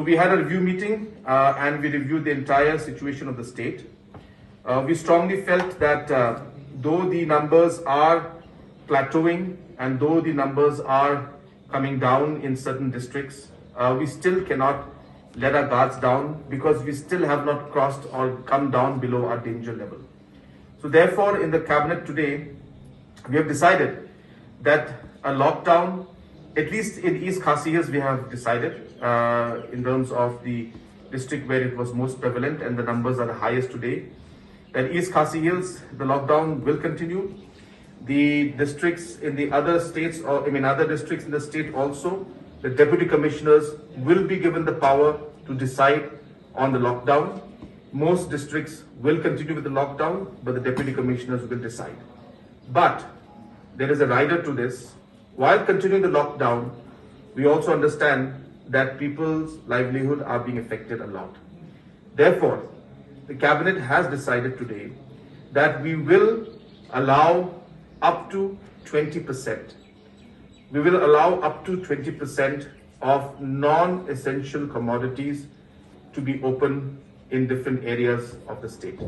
we had a review meeting and we reviewed the entire situation of the state. We strongly felt that though the numbers are plateauing and though the numbers are coming down in certain districts, we still cannot let our guards down because we still have not crossed or come down below our danger level. So therefore, in the cabinet today, we have decided that a lockdown, at least in East Khasi Hills, we have decided in terms of the district where it was most prevalent and the numbers are the highest today, that East Khasi Hills, the lockdown will continue. The districts in the other states, other districts in the state also, the deputy commissioners will be given the power to decide on the lockdown. Most districts will continue with the lockdown, but the deputy commissioners will decide. But there is a rider to this. While continuing the lockdown, we also understand that people's livelihood are being affected a lot. Therefore, the cabinet has decided today that we will allow up to 20%. We will allow up to 20% of non-essential commodities to be open in different areas of the state.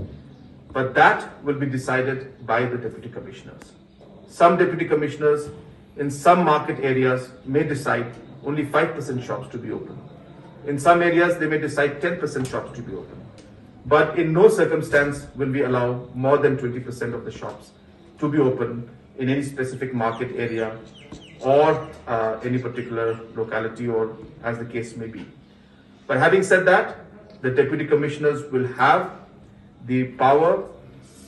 But that will be decided by the deputy commissioners. Some deputy commissioners in some market areas may decide only 5% shops to be open. In some areas, they may decide 10% shops to be open. But in no circumstance will we allow more than 20% of the shops to be open in any specific market area or any particular locality, or as the case may be. But having said that, the deputy commissioners will have the power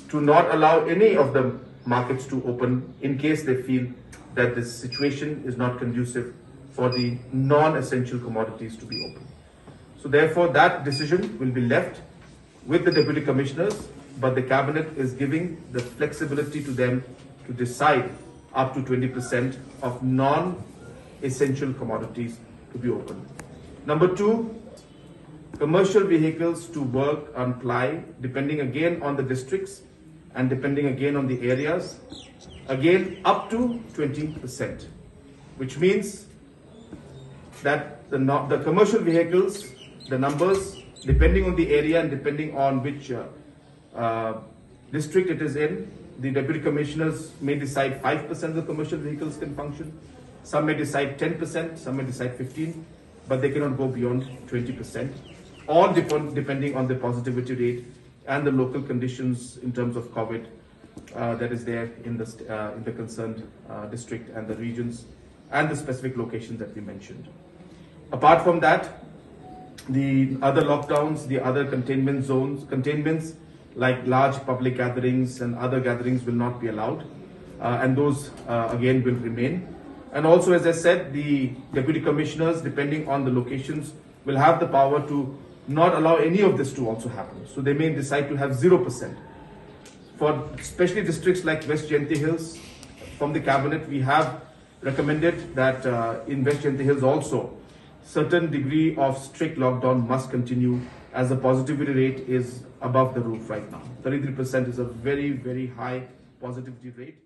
to not allow any of the markets to open in case they feel that this situation is not conducive for the non-essential commodities to be open. So therefore, that decision will be left with the deputy commissioners, but the cabinet is giving the flexibility to them to decide up to 20% of non-essential commodities to be open. Number two, commercial vehicles to work on ply, depending again on the districts and depending again on the areas, again up to 20%, which means that the commercial vehicles, the numbers, depending on the area and depending on which district it is in, the deputy commissioners may decide 5% of the commercial vehicles can function. Some may decide 10%, some may decide 15%, but they cannot go beyond 20%. All depending on the positivity rate and the local conditions in terms of COVID that is there in the concerned district and the regions and the specific locations that we mentioned. Apart from that, the other lockdowns, the other containments like large public gatherings and other gatherings will not be allowed, and those again will remain. And also, as I said, the deputy commissioners, depending on the locations, will have the power to not allow any of this to also happen. So they may decide to have 0%. For especially districts like West Jylliew Hills, from the cabinet, we have recommended that in West Jylliew Hills also, certain degree of strict lockdown must continue as the positivity rate is above the roof right now. 33% is a very, very high positivity rate.